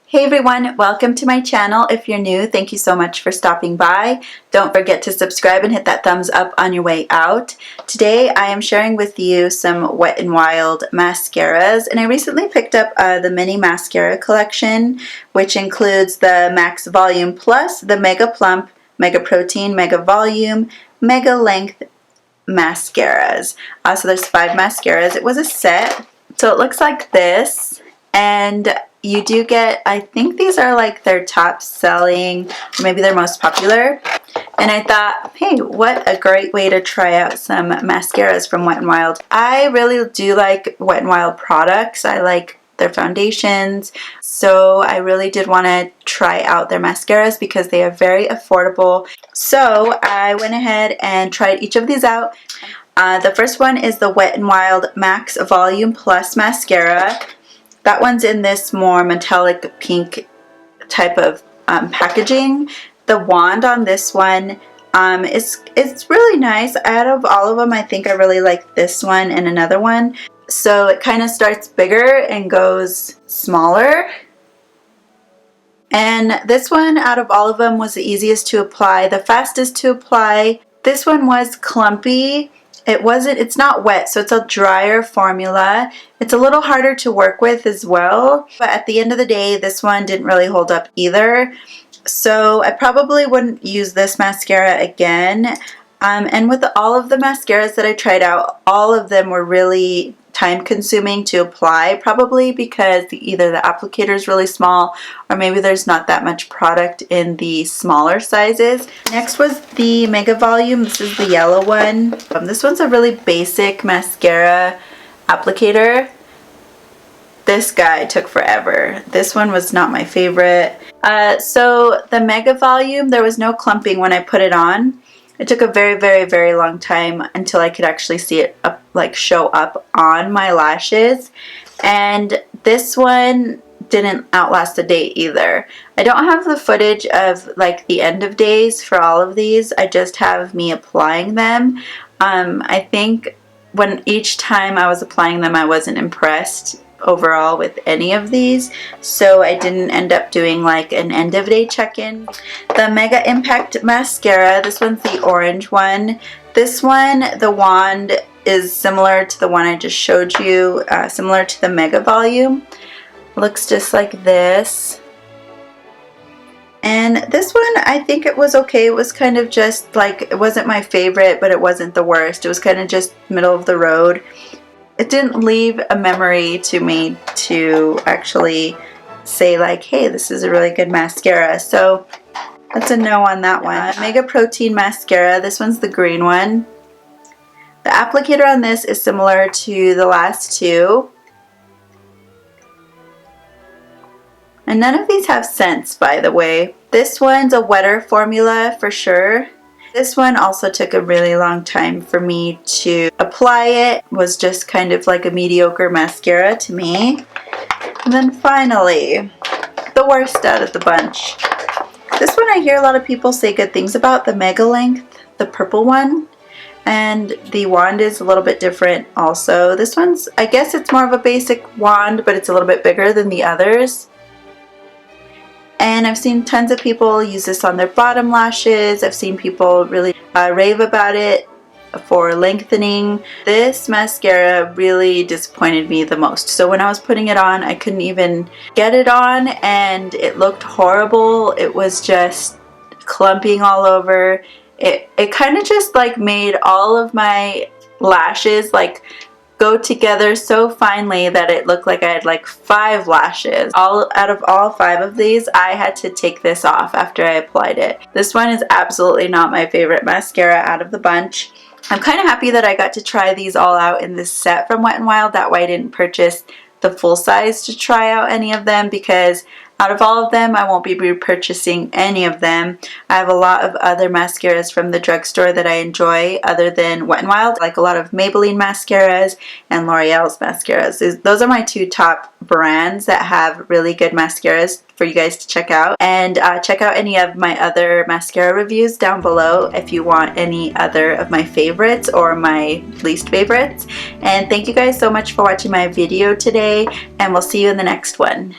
Hey everyone, welcome to my channel. If you're new, thank you so much for stopping by. Don't forget to subscribe and hit that thumbs up on your way out. Today I am sharing with you some Wet n Wild mascaras, and I recently picked up the mini mascara collection, which includes the Max Volume Plus, the MegaPlump, MegaProtein, MegaVolume, MegaLength mascaras. So there's 5 mascaras. It was a set, so it looks like this, and you do get, I think these are like their top selling, or maybe their most popular. And I thought, hey, what a great way to try out some mascaras from Wet n Wild. I really do like Wet n Wild products. I like their foundations. So I really did want to try out their mascaras because they are very affordable. So I went ahead and tried each of these out. The first one is the Wet n Wild Max Volume Plus Mascara. That one's in this more metallic pink type of packaging. The wand on this one it's really nice. Out of all of them, I think I really like this one and another one. So it kind of starts bigger and goes smaller. And this one out of all of them was the easiest to apply, the fastest to apply. This one was clumpy. It's not wet, so it's a drier formula. It's a little harder to work with as well, but at the end of the day, this one didn't really hold up either. So I probably wouldn't use this mascara again. And with all of the mascaras that I tried out, all of them were really time consuming to apply, probably because either the applicator is really small or maybe there's not that much product in the smaller sizes. Next was the MegaVolume. This is the yellow one. This one's a really basic mascara applicator. This guy took forever. This one was not my favorite. So the MegaVolume, there was no clumping when I put it on. It took a very long time until I could actually see it show up on my lashes. And this one didn't outlast a day either. I don't have the footage of like the end of days for all of these. I just have me applying them. I think when each time I was applying them, I wasn't impressed overall with any of these, so I didn't end up doing like an end of day check-in. The Mega Impact Mascara, this one's the orange one. This one, the wand is similar to the one I just showed you, similar to the MegaVolume. Looks just like this. And this one, I think it was okay. It was kind of just like, it wasn't my favorite, but it wasn't the worst. It was kind of just middle of the road. It didn't leave a memory to me to actually say like, hey, this is a really good mascara. So that's a no on that one. MegaProtein mascara. This one's the green one. The applicator on this is similar to the last two. And none of these have scents, by the way. This one's a wetter formula for sure. This one also took a really long time for me to apply. It was just kind of like a mediocre mascara to me. And then finally, the worst out of the bunch. This one I hear a lot of people say good things about, the MegaLength, the purple one. And the wand is a little bit different also. This one's, I guess it's more of a basic wand, but it's a little bit bigger than the others. And I've seen tons of people use this on their bottom lashes. I've seen people really rave about it for lengthening. This mascara really disappointed me the most. So when I was putting it on, I couldn't even get it on and it looked horrible. It was just clumping all over. It kind of just like made all of my lashes like go together so finely that it looked like I had like 5 lashes. Out of all 5 of these, I had to take this off after I applied it. This one is absolutely not my favorite mascara out of the bunch. I'm kind of happy that I got to try these all out in this set from Wet n Wild. That way I didn't purchase the full size to try out any of them, because out of all of them, I won't be repurchasing any of them. I have a lot of other mascaras from the drugstore that I enjoy other than Wet n Wild, like a lot of Maybelline mascaras and L'Oreal's mascaras. Those are my 2 top brands that have really good mascaras for you guys to check out. And check out any of my other mascara reviews down below if you want any other of my favorites or my least favorites. And thank you guys so much for watching my video today, and we'll see you in the next one.